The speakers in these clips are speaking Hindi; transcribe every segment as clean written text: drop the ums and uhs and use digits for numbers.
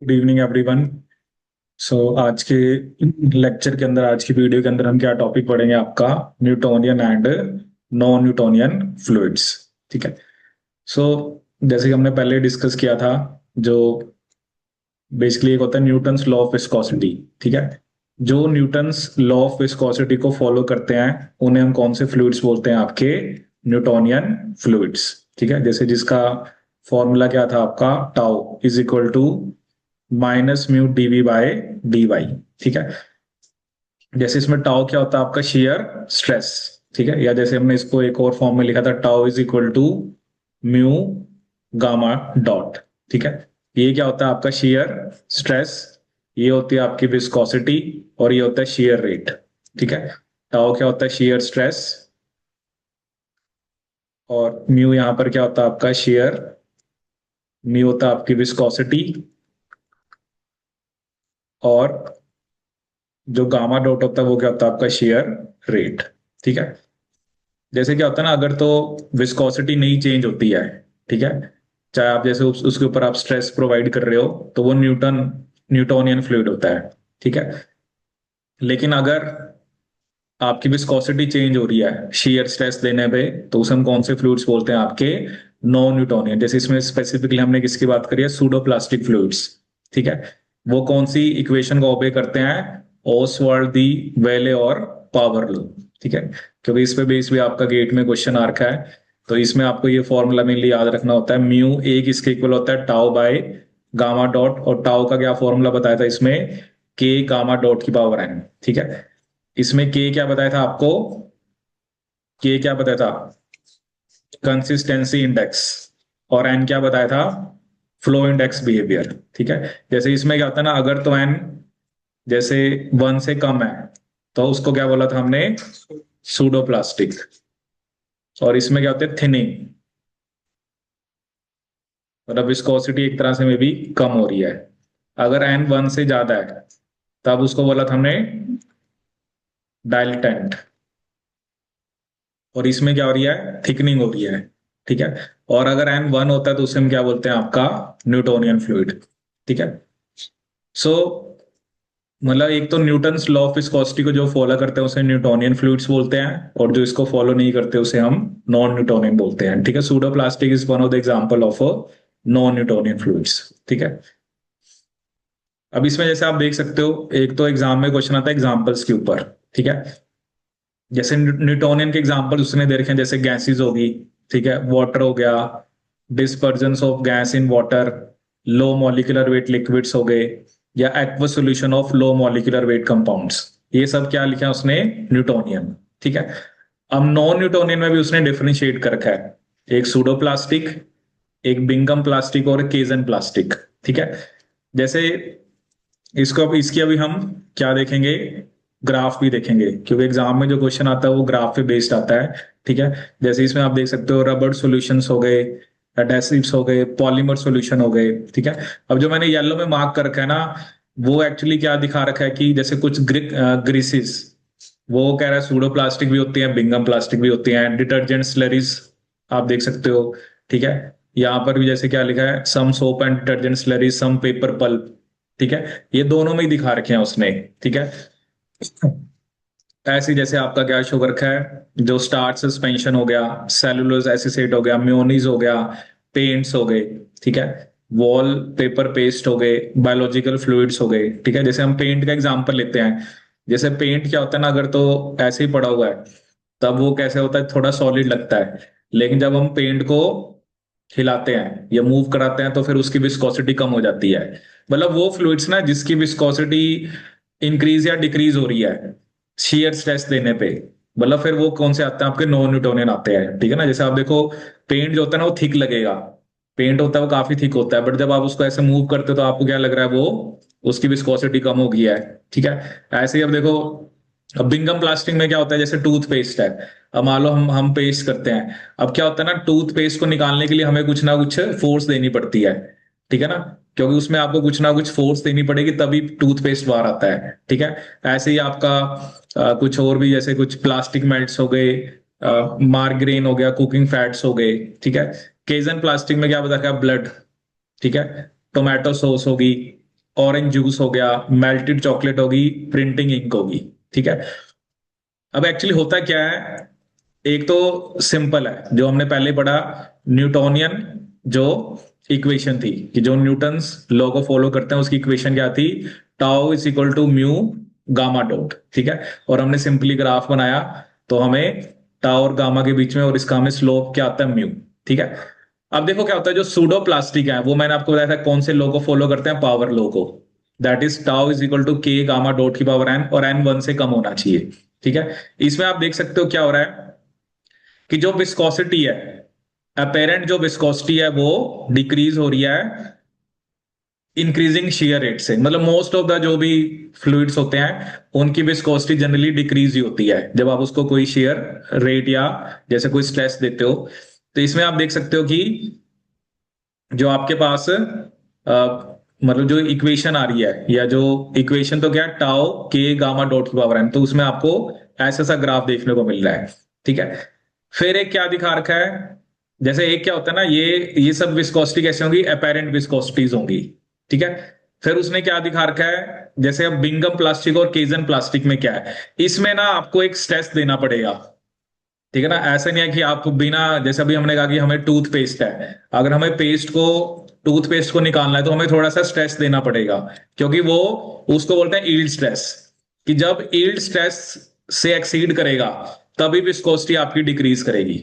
Good evening everyone. आज के लेक्चर के अंदर, आज की वीडियो के अंदर हम क्या टॉपिक पढ़ेंगे आपका Newtonian and non Newtonian fluids. ठीक है। सो जैसे कि हमने पहले डिस्कस किया था, जो बेसिकली एक होता है न्यूटन्स लॉ ऑफ विस्कोसिटी। ठीक है। जो न्यूटन्स लॉ ऑफ विस्कोसिटी को फॉलो करते हैं उन्हें हम कौन से फ्लूइड्स बोलते हैं? आपके न्यूटोनियन फ्लूइड्स। ठीक है। जैसे जिसका फॉर्मूला क्या था आपका, tau is equal to minus mu d v by d y. ठीक है। जैसे इसमें टाउ क्या होता है आपका, शेयर स्ट्रेस। ठीक है। या जैसे हमने इसको एक और फॉर्म में लिखा था, tau is equal to mu gamma dot. ठीक है। ये क्या होता है आपका, शेयर स्ट्रेस। ये होती है आपकी विस्कोसिटी और ये होता है शेयर रेट। ठीक है। टाउ क्या होता है, शेयर स्ट्रेस। और म्यू यहां पर क्या होता है आपका, शेयर। म्यू होता है आपकी विस्कोसिटी। और जो गामा डॉट होता है वो क्या होता है आपका, शेयर रेट। ठीक है। जैसे क्या होता है ना, अगर तो विस्कोसिटी नहीं चेंज होती है, ठीक है, चाहे आप जैसे उसके ऊपर आप स्ट्रेस प्रोवाइड कर रहे हो, तो वो न्यूटोनियन फ्लूइड होता है। ठीक है। लेकिन अगर आपकी विस्कोसिटी चेंज हो रही है शेयर स्ट्रेस देने पे, तो उसे हम कौन से फ्लूइड्स बोलते हैं? आपके नॉन न्यूटोनियन। जैसे इसमें स्पेसिफिकली हमने किसकी बात करी है, सूडोप्लास्टिक फ्लूइड्स। ठीक है। वो कौन सी इक्वेशन को ओबे करते हैं? ओसवाल्ड दी वेले और पावर लॉ। ठीक है। क्योंकि इस पे बेस भी आपका गेट में क्वेश्चन आ रखा है, तो इसमें आपको ये फॉर्मूला मेनली याद रखना होता है। म्यू एक इसके इक्वल होता है टाउ बाय गामा डॉट, और टाउ का क्या फॉर्मूला बताया था इसमें, के गामा डॉट की पावर एन। ठीक है। इसमें के क्या बताया था आपको, के क्या बताया था, कंसिस्टेंसी इंडेक्स। और एन क्या बताया था, फ्लो इंडेक्स बिहेवियर। ठीक है। जैसे इसमें क्या होता है ना, अगर तो एन जैसे 1 से कम है, तो उसको क्या बोला था हमने, सूडोप्लास्टिक। और इसमें क्या होता है, थिनिंग। मतलब विस्कोसिटी एक तरह से में भी कम हो रही है। अगर एन 1 से ज्यादा है, तब उसको बोला था हमने डाइल्टेंट। और इसमें क्या हो रही है, थिकनिंग हो रही है। ठीक है। और अगर एन 1 होता है तो उसे हम क्या बोलते हैं, आपका न्यूटोनियन फ्लूइड। ठीक है। सो मतलब एक तो न्यूटन्स लॉ ऑफ विस्कोसिटी को जो फॉलो करते हैं उसे न्यूटोनियन फ्लूइड्स बोलते हैं, और जो इसको फॉलो नहीं करते उसे हम नॉन न्यूटोनियन बोलते हैं। ठीक है। Pseudoplastic is one of the example of non Newtonian fluids. ठीक है। अब इसमें जैसे आप देख सकते हो, एक तो एग्जाम में क्वेश्चन आता है एग्जांपल्स के ऊपर। ठीक है। जैसे न्यूटोनियन के एग्जांपल उसने दे रखे हैं, जैसे गैसेस होगी, ठीक है, वाटर हो गया, dispersions of gas in water, low molecular weight liquids हो गए, या aqueous solution of low molecular weight compounds. ये सब क्या लिखा है उसने, न्यूटोनियन। ठीक है। अब नॉन न्यूटोनियन में भी उसने डिफरेंशिएट कर रखा है, एक सूडोप्लास्टिक, एक बिंगम प्लास्टिक और एक केजन प्लास्टिक। ठीक है। जैसे इसको अब इसकी अभी हम क्या देखेंगे, ग्राफ भी देखेंगे, क्योंकि एग्जाम में जो क्वेश्चन आता है वो ग्राफ पे बेस्ड आता है। ठीक है। जैसे इसमें आप देख सकते हो, रबर सॉल्यूशंस हो गए, एडेसिव्स हो गए, पॉलीमर सॉल्यूशन हो गए। ठीक है। अब जो मैंने येलो में मार्क कर रखा है ना, वो एक्चुअली क्या दिखा रखा है कि जैसे कुछ ग्रीसिस, वो कह रहा है सूडो प्लास्टिक भी होती है, बिंगम प्लास्टिक भी होती है, डिटर्जेंट स्लरीज आप देख सकते हो। ठीक है। यहाँ पर भी जैसे क्या लिखा है, some soap and detergent slurries, some paper pulp. ठीक है। ये दोनों में ही दिखा रखे हैं उसने। ठीक है। ऐसे ही जैसे आपका क्या शो रखा है, जो स्टार्च सस्पेंशन हो गया, सेलुलोज एसिसेट हो गया, मेयोनीज हो गया, पेंट्स हो गए। ठीक है। वॉल पेपर पेस्ट हो गए, बायोलॉजिकल फ्लूइड्स हो गए। ठीक है। जैसे हम पेंट का एग्जांपल लेते हैं, जैसे पेंट क्या होता है ना, अगर तो ऐसे ही पड़ा हुआ है तब वो कैसे होता है, थोड़ा सॉलिड लगता है। लेकिन जब हम पेंट को हिलाते हैं या मूव कराते हैं तो फिर उसकी विस्कोसिटी कम हो जाती है। मतलब वो फ्लूइड्स ना जिसकी विस्कोसिटी इंक्रीज या डिक्रीज हो रही है शेयर स्ट्रेस देने पे, मतलब फिर वो कौन से आते हैं, आपके नॉन न्यूटोनियन आते हैं। ठीक है ना। जैसे आप देखो, पेंट जो होता है ना वो थिक लगेगा, पेंट होता है वो काफी थिक होता है, बट जब आप उसको ऐसे मूव करते हो तो आपको क्या लग रहा है, वो उसकी विस्कोसिटी कम हो गई है। ठीक है। ऐसे ही अब देखो, अब बिंगम प्लास्टिक में क्या होता है, जैसे टूथपेस्ट है, अब मान लो हम पेस्ट करते हैं, अब क्या होता है ना, टूथपेस्ट को निकालने के लिए हमें कुछ ना कुछ फोर्स देनी पड़ती है। ठीक है ना, क्योंकि उसमें आपको कुछ ना कुछ फोर्स देनी पड़ेगी तभी टूथपेस्ट बाहर आता है। ठीक है। ऐसे ही आपका कुछ और भी, जैसे कुछ प्लास्टिक मेल्ट्स हो गए, मार्गरेन हो गया, कुकिंग फैट्स हो गए। ठीक है। केजन प्लास्टिक में क्या बता रखा है, ब्लड। ठीक है। टोमेटो सॉस होगी, ऑरेंज जूस हो गया, मेल्टेड चॉकलेट होगी, प्रिंटिंग इंक होगी। ठीक है। अब एक्चुअली होता क्या है, एक तो सिंपल है जो हमने पहले पढ़ा, न्यूटोनियन जो इक्वेशन थी, कि जो न्यूटन्स लॉ को फॉलो करते हैं उसकी इक्वेशन क्या थी, tau is equal to mu gamma dot. ठीक है। और हमने सिंपली ग्राफ बनाया तो हमें टाउ और गामा के बीच में, और इसका हमें स्लोप क्या आता है, म्यू। ठीक है। अब देखो क्या होता है, जो सूडो प्लास्टिक है वो मैंने आपको बताया था कौन से लॉ को फॉलो करते हैं, पावर लॉ को। That is tau is equal to k gamma dot की पावर एन, और एन वन से कम होना चाहिए। ठीक है। इसमें आप देख सकते हो क्या हो रहा है कि जो विस्कोसिटी है, अपेरेंट जो विस्कोसिटी है वो डिक्रीज हो रही है इंक्रीजिंग शेयर रेट से। मतलब मोस्ट ऑफ द जो भी फ्लूइड्स होते हैं उनकी विस्कोसिटी जनरली डिक्रीज ही होती है जब आप उसको कोई शेयर रेट या जैसे कोई स्ट्रेस देते हो। तो इसमें आप देख सकते हो कि जो आपके पास मतलब जो इक्वेशन आ रही है, या जो इक्वेशन तो क्या है, टाउ के गामा डॉट की पावर एन, तो उसमें आपको ऐसा सा ग्राफ देखने को मिल रहा है। ठीक है। फिर एक क्या दिखा रखा है, जैसे एक क्या होता है ना, ये सब विस्कोसिटी कैसे होंगी, अपेरेंट विस्कोसिटीज होंगी। ठीक है। फिर उसने क्या दिखा रखा है, जैसे अब बिंगम प्लास्टिक और केजन प्लास्टिक में क्या है, इसमें ना आपको एक स्ट्रेस देना पड़ेगा। ठीक है ना, ऐसा नहीं है कि आप बिना, जैसे अभी हमने कहा कि हमें टूथपेस्ट है, अगर हमें टूथपेस्ट को निकालना है तो हमें थोड़ा सा स्ट्रेस देना पड़ेगा, क्योंकि वो उसको बोलते हैं यील्ड स्ट्रेस, कि जब यील्ड स्ट्रेस से एक्सीड करेगा तभी विस्कोसिटी आपकी डिक्रीज करेगी।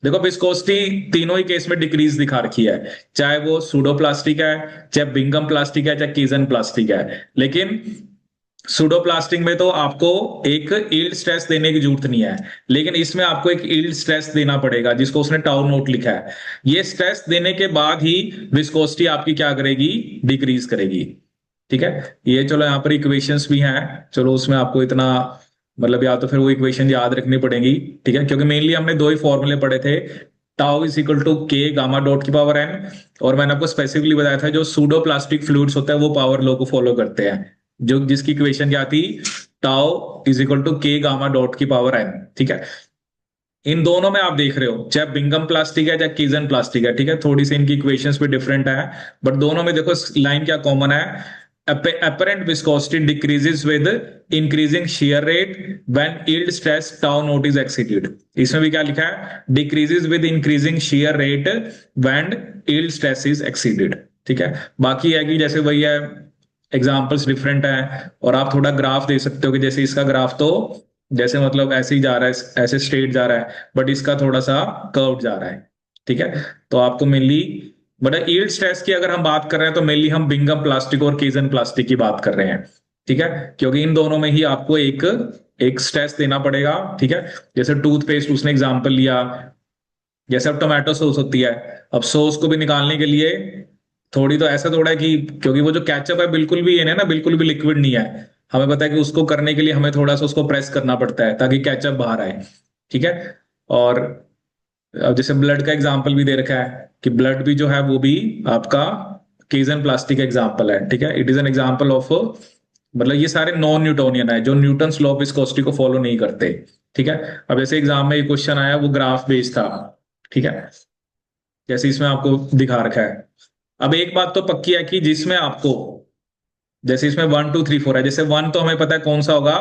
देखो विस्कोसिटी तीनों ही केस में डिक्रीज दिखा रखी है, चाहे वो सूडो प्लास्टिक है, चाहे बिंगम प्लास्टिक है, चाहे कीजन प्लास्टिक है। लेकिन सूडोप्लास्टिक में तो आपको एक यील्ड स्ट्रेस देने की जरूरत नहीं है, लेकिन इसमें आपको एक यील्ड स्ट्रेस देना पड़ेगा जिसको उसने टाउ नोट लिखा है। ये स्ट्रेस देने के बाद ही विस्कोसिटी आपकी क्या करेगी, डिक्रीज करेगी। ठीक है। ये चलो यहाँ पर इक्वेशंस भी हैं, चलो उसमें आपको इतना मतलब या तो फिर वो इक्वेशन याद रखनी पड़ेगी। ठीक है। क्योंकि मेनली हमने दो ही फॉर्मूले पढ़े थे, tau is equal to k gamma dot की पावर एन, और मैंने आपको स्पेसिफिकली बताया था जो सूडो प्लास्टिक फ्लूइड्स होता है वो पावर लॉ को फॉलो करते हैं, जो जिसकी इक्वेशन क्या थी, tau is equal to k gamma dot की पावर एन। ठीक है। इन दोनों में आप देख रहे हो, चाहे बिंगम प्लास्टिक है चाहे कीजन प्लास्टिक है, ठीक है, थोड़ी सी इनकी इक्वेशंस भी डिफरेंट है, बट दोनों में देखो लाइन क्या कॉमन है, apparent viscosity decreases with increasing shear rate when yield stress tau naught is exceeded। इसमें भी क्या लिखा है, decreases with increasing shear rate when yield stress is exceeded। ठीक है। बाकी है कि जैसे वही है, एग्जाम्पल्स डिफरेंट है, और आप थोड़ा ग्राफ दे सकते हो कि जैसे इसका ग्राफ तो जैसे मतलब ऐसे ही जा रहा है, ऐसे स्ट्रेट जा रहा है, बट इसका थोड़ा सा कर्व जा रहा है। ठीक है। तो आपको मेनली, बट यील्ड स्ट्रेस की अगर हम बात कर रहे हैं तो मेनली हम बिंगम प्लास्टिक और कीजन प्लास्टिक की बात कर रहे हैं। ठीक है। क्योंकि इन दोनों में ही आपको एक एक स्ट्रेस देना पड़ेगा। ठीक है। जैसे टूथपेस्ट उसने एग्जांपल लिया, जैसे अब टोमेटो सॉस होती है, अब सॉस को भी निकालने के लिए थोड़ी तो ऐसा थोड़ा है कि, क्योंकि वो जो केचप है बिल्कुल भी ये नहीं है ना, बिल्कुल भी लिक्विड नहीं है, हमें पता है कि उसको करने के लिए हमें थोड़ा सा उसको प्रेस करना पड़ता है ताकि केचप बाहर आए। ठीक है। और अब जैसे ब्लड का एग्जाम्पल भी दे रखा है कि ब्लड भी जो है वो भी आपका केजन प्लास्टिक एग्जाम्पल है। ठीक है। It is an example of, मतलब ये सारे नॉन न्यूटोनियन है जो न्यूटन लॉ ऑफ विस्कोसिटी को फॉलो नहीं करते। ठीक है। अब जैसे एग्जाम में एक क्वेश्चन आया वो ग्राफ बेस्ड था। ठीक है। जैसे इसमें आपको दिखा रखा है, अब एक बात तो पक्की है कि जिसमें आपको, जैसे इसमें वन टू थ्री फोर है, जैसे वन तो हमें पता है कौन सा होगा,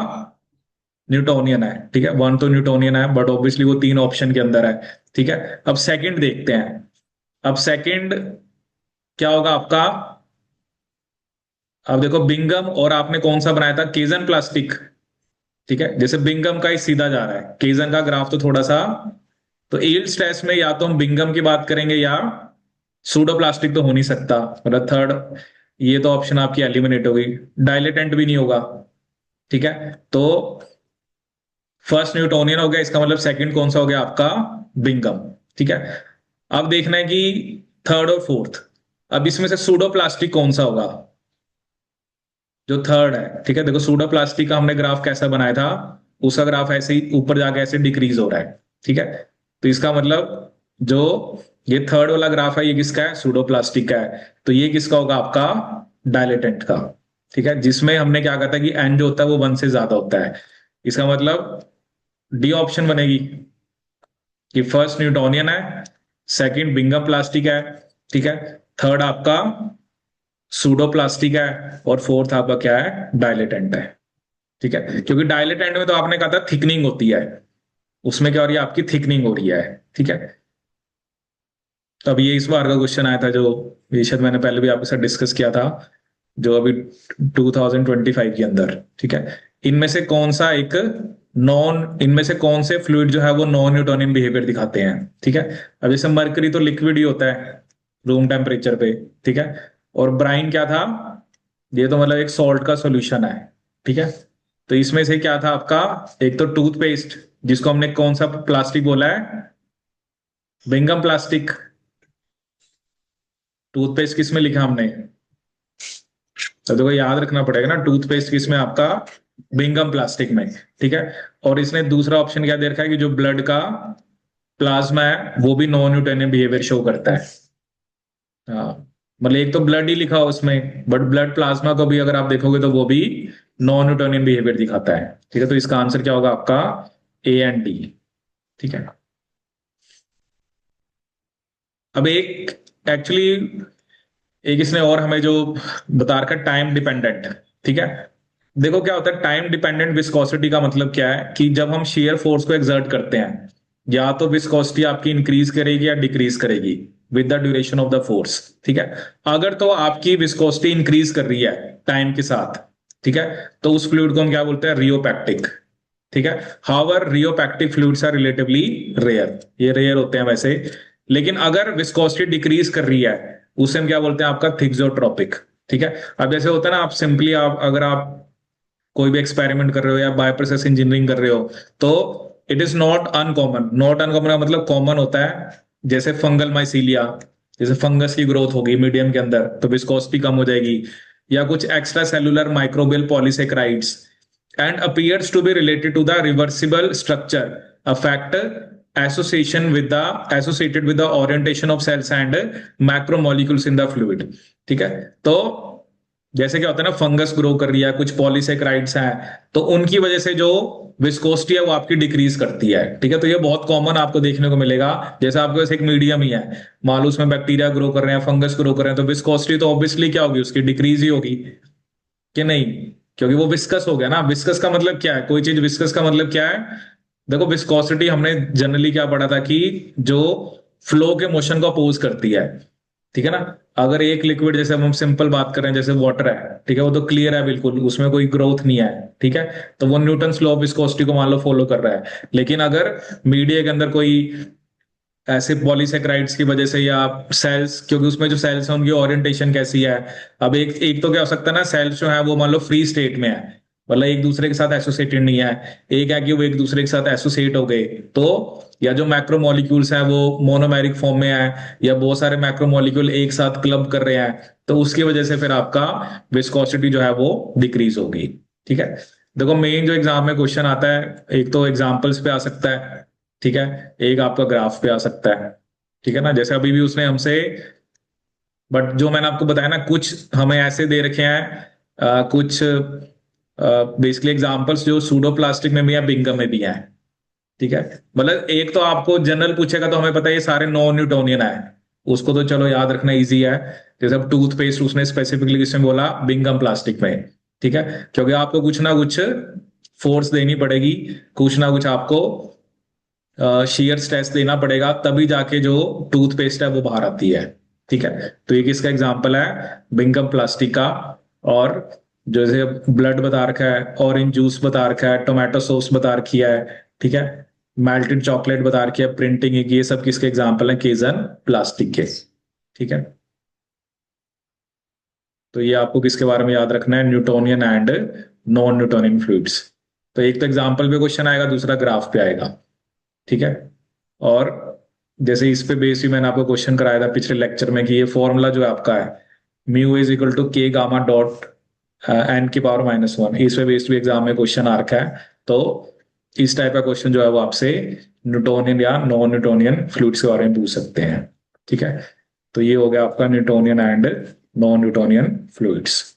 न्यूटोनियन है। ठीक है। वन तो न्यूटोनियन है, बट ऑब्वियसली वो तीन ऑप्शन के अंदर है। ठीक है। अब सेकंड देखते हैं, अब सेकंड क्या होगा आपका, अब देखो बिंगम और आपने कौन सा बनाया था, केजन प्लास्टिक। ठीक है। जैसे बिंगम का ही सीधा जा रहा है, केजन का ग्राफ तो थोड़ा सा, तो यील्ड स्ट्रेस में या तो हम बिंगम की बात करेंगे या सूडो प्लास्टिक तो हो नहीं सकता, मतलब थर्ड, ये तो ऑप्शन आपकी एलिमिनेट होगी। डायलेटेंट भी नहीं होगा। ठीक है। तो फर्स्ट न्यूटोनियन हो गया, इसका मतलब सेकंड कौन सा हो गया आपका, बिंगम। ठीक है। अब देखना है कि थर्ड और फोर्थ, अब इसमें से सूडो प्लास्टिक कौन सा होगा, जो थर्ड है। ठीक है। देखो सूडो प्लास्टिक का हमने ग्राफ कैसा बनाया था, उसका ग्राफ ऐसे ही ऊपर जाके ऐसे डिक्रीज हो रहा है। ठीक है। तो इसका मतलब जो ये थर्ड वाला ग्राफ है ये किसका है, सूडो प्लास्टिक का है, तो ये किसका होगा आपका, डायलेटेंट का। ठीक है। जिसमें हमने क्या कहा था कि एन जो होता है वो वन से ज्यादा होता है, इसका मतलब डी ऑप्शन बनेगी कि फर्स्ट न्यूटोनियन है, सेकंड बिंगम प्लास्टिक है, ठीक है, थर्ड आपका सूडोप्लास्टिक है, और फोर्थ आपका क्या है, डायलेटेंट है। ठीक है, क्योंकि डायलेटेंट में तो आपने कहा था थिकनिंग होती है, उसमें क्या हो रही है, आपकी थिकनिंग हो रही है। ठीक है, तो अब ये इस बार का क्वेश्चन आया था, जो ये शायद मैंने पहले भी आपके साथ डिस्कस किया था, जो अभी 2025 के अंदर। ठीक है, इनमें से कौन सा एक इनमें से कौन से फ्लूइड जो है वो नॉन न्यूटोनियन बिहेवियर दिखाते हैं। ठीक है, अब जैसे मरकरी तो लिक्विड ही होता है रूम टेम्परेचर पे। ठीक है, और ब्राइन क्या था, ये तो मतलब एक सॉल्ट का सॉल्यूशन है। ठीक है, तो इसमें से क्या था आपका, एक तो टूथपेस्ट, जिसको हमने कौन सा प्लास्टिक बोला है, बिंगम प्लास्टिक। टूथपेस्ट किस में लिखा हमने, तो देखो याद रखना पड़ेगा ना, टूथपेस्ट किस में आपका, बिंगम प्लास्टिक में। ठीक है, और इसने दूसरा ऑप्शन क्या दे रखा है कि जो ब्लड का प्लाज्मा है वो भी नॉन न्यूटोनियन बिहेवियर शो करता है। हाँ, मतलब एक तो ब्लड ही लिखा हो उसमें, बट ब्लड प्लाज्मा को भी अगर आप देखोगे तो वो भी नॉन न्यूटोनियन बिहेवियर दिखाता है। ठीक है, तो इसका आंसर क्या होगा आपका, ए एंड डी। ठीक है, अब एक एक्चुअली एक इसने और हमें जो बता रखा है, टाइम डिपेंडेंट। ठीक है, देखो क्या होता है टाइम डिपेंडेंट विस्कोसिटी का मतलब क्या है, कि जब हम शेयर फोर्स को एक्सर्ट करते हैं, या तो विस्कोसिटी आपकी इंक्रीज करेगी या डिक्रीज करेगी with the duration of the force. ठीक है, अगर तो आपकी विस्कोसिटी इंक्रीज कर रही है टाइम के साथ, ठीक है, तो उस फ्लूइड को हम क्या बोलते हैं, रियोपैक्टिक। ठीक है, however rheopectic fluids are relatively rare, ये रेयर होते हैं वैसे। लेकिन अगर विस्कोसिटी डिक्रीज कर रही है, उसे हम क्या बोलते हैं, आपका थिक्सोट्रोपिक। ठीक है, अब जैसे होता है ना, आप सिंपली आप अगर आप कोई भी एक्सपेरिमेंट कर रहे हो या बायो प्रोसेस इंजीनियरिंग कर रहे हो, तो it is not uncommon. Not uncommon का मतलब कॉमन होता है, जैसे फंगल माइसीलिया, जैसे फंगस की ग्रोथ होगी मीडियम के अंदर तो विस्कोसिटी कम हो जाएगी, या कुछ extra cellular microbial polysaccharides, and appears to be related to the reversible structure, a factor associated with the orientation of cells and macromolecules in the fluid। ठीक है, तो जैसे क्या होता है ना, फंगस ग्रो कर रही है, कुछ पॉलीसेक्राइड्स हैं, तो उनकी वजह से जो विस्कोसिटी है वो आपकी डिक्रीज करती है। ठीक है, तो ये बहुत कॉमन आपको देखने को मिलेगा। जैसे आपके पास एक मीडियम ही है, मान लो उसमें बैक्टीरिया ग्रो कर रहे हैं, फंगस ग्रो कर रहे हैं, तो विस्कोसिटी तो ऑब्वियसली क्या होगी, उसकी डिक्रीज ही होगी कि नहीं, क्योंकि वो विस्कस हो गया ना। विस्कस का मतलब क्या है, कोई चीज विस्कस का मतलब क्या है, देखो विस्कोसिटी हमने जनरली क्या पढ़ा था कि जो फ्लो के मोशन को अपोज करती है। ठीक है ना, अगर एक लिक्विड, जैसे अब हम सिंपल बात कर रहे हैं, जैसे वाटर है, ठीक है, वो तो क्लियर है बिल्कुल, उसमें कोई ग्रोथ नहीं है। ठीक है, तो वो न्यूटन लॉ ऑफ विस्कोसिटी को मान लो फॉलो कर रहा है। लेकिन अगर मीडिया के अंदर कोई ऐसे पॉलीसेक्राइड्स की वजह से, या सेल्स, क्योंकि उसमें जो सेल्स हैं उनकी ओरिएंटेशन कैसी है, अब एक एक तो क्या हो सकता है ना, सेल्स जो है वो मान लो फ्री स्टेट में है, मतलब एक दूसरे के साथ एसोसिएटेड नहीं है। एक है कि वो एक दूसरे के साथ एसोसिएट हो गए, तो या जो मैक्रोमोलिक्यूल्स हैं वो मोनोमेरिक फॉर्म में है, या बहुत सारे मैक्रोमोलिक्यूल एक साथ क्लब कर रहे हैं, तो उसकी वजह से फिर आपका विस्कोसिटी जो है वो डिक्रीज होगी। ठीक है, देखो मेन जो एग्जाम में क्वेश्चन आता है, एक तो एग्जाम्पल्स पे आ सकता है, ठीक है, एक आपका ग्राफ पे आ सकता है। ठीक है ना, जैसे अभी भी उसने हमसे, बट जो मैंने आपको बताया ना, कुछ हमें ऐसे दे रखे हैं, कुछ बेसिकली एग्जांपल्स जो सूडो प्लास्टिक में भी है, बिंगम में भी है। ठीक है, मतलब एक तो आपको जनरल पूछेगा तो हमें पता है ये सारे नॉन न्यूटोनियन है, उसको तो चलो याद रखना इजी है। जैसे अब टूथपेस्ट उसने स्पेसिफिकली किसमें बोला, बिंगम प्लास्टिक में। ठीक है, क्योंकि आपको कुछ ना कुछ फोर्स देनी पड़ेगी, कुछ ना कुछ आपको शेयर स्ट्रेस देना पड़ेगा, तभी जाके जो टूथपेस्ट है वो बाहर आती है। ठीक है, तो ये किसका एग्जांपल है, बिंगम प्लास्टिक का। और जैसे ब्लड बता रखा है, ऑरेंज जूस बता रखा है, टोमेटो सॉस बता रखी है, ठीक है, मेल्टेड चॉकलेट बता रखी है, प्रिंटिंग, ये सब किसके एग्जांपल है, केजन प्लास्टिक के। ठीक है, तो ये आपको किसके बारे में याद रखना है, Newtonian and non Newtonian fluids. तो एक तो एग्जांपल पे क्वेश्चन आएगा, दूसरा ग्राफ पे आएगा। ठीक है, और जैसे इस पे बेस भी मैंने आपको क्वेश्चन कराया था पिछले लेक्चर में, कि ये फॉर्मूला जो है आपका है, mu is equal to k gamma dot N की पावर -1, इस पे बेस्ड भी एग्जाम में क्वेश्चन आ रखा है। तो इस टाइप का क्वेश्चन जो है वो आपसे न्यूटोनियन या नॉन न्यूटोनियन फ्लूइड्स के बारे में पूछ सकते हैं। ठीक है, तो ये हो गया आपका Newtonian and non Newtonian fluids.